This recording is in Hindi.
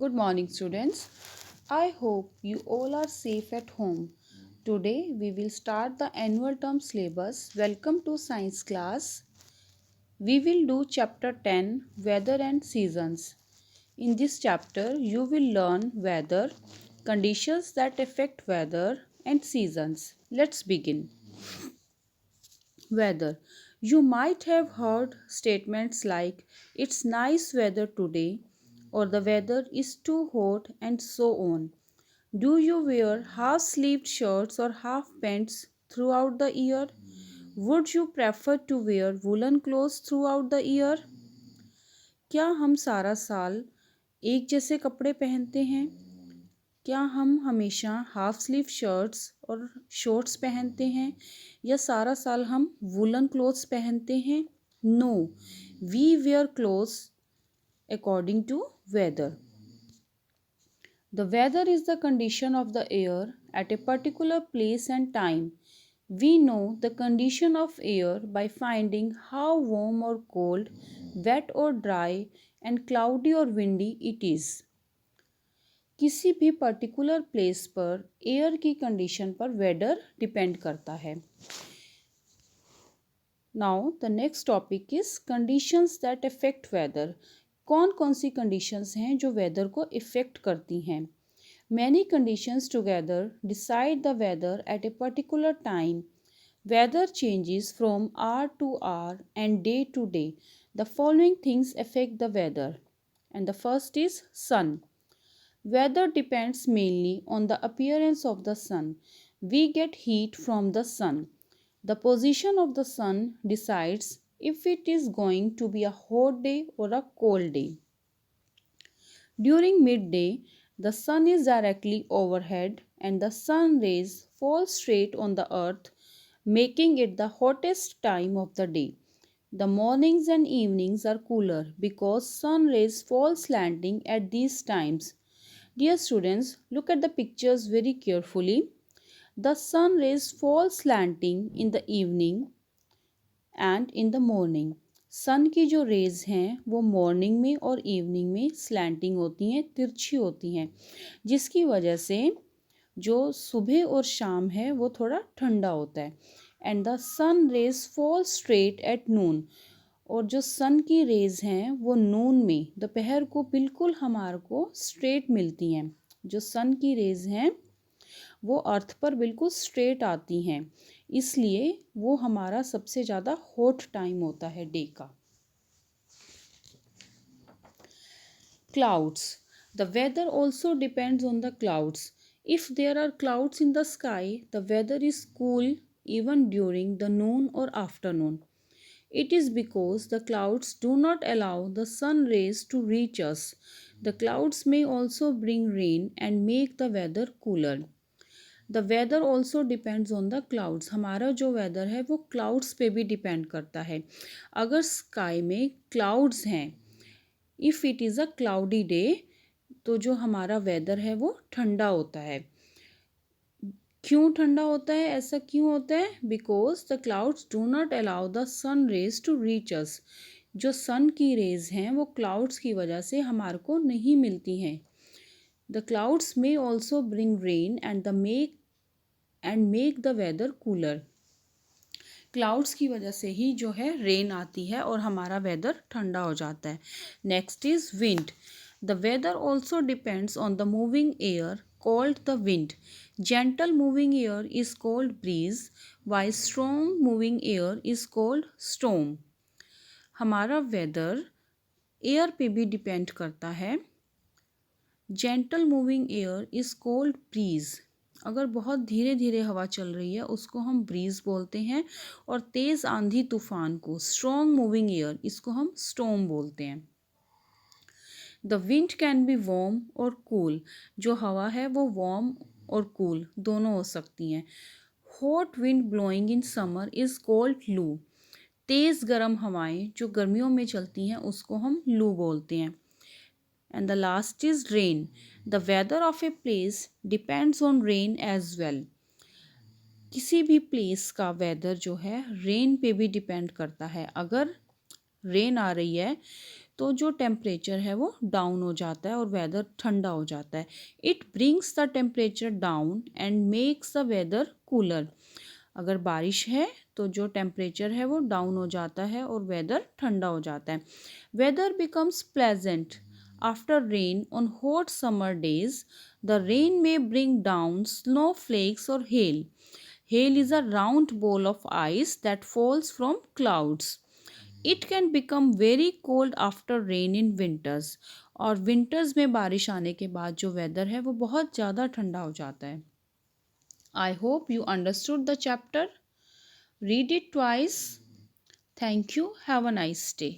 Good morning, students. I hope you all are safe at home. Today we will start the annual term syllabus. Welcome to science class. We will do chapter 10 Weather and Seasons. In this chapter, you will learn weather, conditions that affect weather, and seasons. Let's begin. Weather. You might have heard statements like, it's nice weather today, or the weather is too hot, and so on. Do you wear half sleeved shirts or half pants throughout the year? Would you prefer to wear woolen clothes throughout the year? क्या हम सारा साल एक जैसे कपड़े पहनते हैं? क्या हम हमेशा हाफ स्लीव शर्ट्स और शॉर्ट्स पहनते हैं या सारा साल हम वूलन क्लोथ्स पहनते हैं? No, we wear clothes according to weather. The weather is the condition of the air at a particular place and time. We know the condition of air by finding how warm or cold, wet or dry, and cloudy or windy it is. किसी भी पर्टिकुलर प्लेस पर एयर की कंडीशन पर वेदर डिपेंड करता है. Now the next topic is conditions that affect weather. कौन कौन सी कंडीशंस हैं जो वेदर को इफ़ेक्ट करती हैं? Many conditions together decide the weather at a particular time. Weather changes from hour to hour and day to day. The following things affect the weather. And the first is sun. Weather depends mainly on the appearance of the sun. We get heat from the sun. The position of the sun decides if it is going to be a hot day or a cold day. During midday, the sun is directly overhead and the sun rays fall straight on the earth, making it the hottest time of the day. The mornings and evenings are cooler because sun rays fall slanting at these times. Dear students, look at the pictures very carefully. The sun rays fall slanting in the evening and in the morning. सन की जो रेज़ हैं वो मॉर्निंग में और इवनिंग में स्लैंटिंग होती हैं, तिरछी होती हैं, जिसकी वजह से जो सुबह और शाम है वो थोड़ा ठंडा होता है. And the sun rays fall straight at noon. और जो सन की रेज़ हैं वो नून में दोपहर को बिल्कुल हमारे को स्ट्रेट मिलती हैं. जो सन की रेज़ हैं वो अर्थ पर बिल्कुल स्ट्रेट आती हैं, इसलिए वो हमारा सबसे ज़्यादा हॉट टाइम होता है डे का. Clouds. The weather also depends on the clouds. If there are clouds in the sky the weather is cool even during the noon or afternoon. It is because the clouds do not allow the sun rays to reach us. The clouds may also bring rain and make the weather cooler. The weather also depends on the clouds. हमारा जो वेदर है वो क्लाउड्स पे भी डिपेंड करता है. अगर स्काई में क्लाउड्स हैं, if it is a cloudy day, तो जो हमारा वेदर है वो ठंडा होता है. क्यों ठंडा होता है? ऐसा क्यों होता है? Because the clouds do not allow the sun rays to reach us. जो सन की रेज हैं वो क्लाउड्स की वजह से हमारे को नहीं मिलती हैं. The clouds may also bring rain and make the weather cooler. Clouds की वजह से ही जो है रेन आती है और हमारा वेदर ठंडा हो जाता है. Next is wind. The weather also depends on the moving air called the wind. Gentle moving air is called breeze while strong moving air is called storm. हमारा वेदर एयर पे भी डिपेंड करता है. Gentle moving air is called breeze. अगर बहुत धीरे धीरे हवा चल रही है उसको हम ब्रीज बोलते हैं, और तेज़ आंधी तूफान को स्ट्रॉन्ग मूविंग एयर इसको हम स्टॉर्म बोलते हैं. The wind can be warm और कूल. जो हवा है वो वार्म और कूल दोनों हो सकती हैं. Hot wind blowing in summer is called लू. तेज़ गर्म हवाएं जो गर्मियों में चलती हैं उसको हम लू बोलते हैं. And the last is rain. The weather of a place depends on rain as well. किसी भी प्लेस का वेदर जो है रेन पे भी डिपेंड करता है. अगर रेन आ रही है तो जो टेम्परेचर है वो डाउन हो जाता है और वेदर ठंडा हो जाता है. It brings the temperature down and makes the weather cooler. अगर बारिश है तो जो टेम्परेचर है वो डाउन हो जाता है और वेदर ठंडा हो जाता है. Weather becomes pleasant after rain on hot summer days. The rain may bring down snow flakes और hail. Hail is a round ball of ice that falls from clouds. It can become very cold after rain in winters. और विंटर्स में बारिश आने के बाद जो वेदर है वो बहुत ज़्यादा ठंडा हो जाता है. I hope you understood the chapter. Read it twice. Thank you. Have a nice day.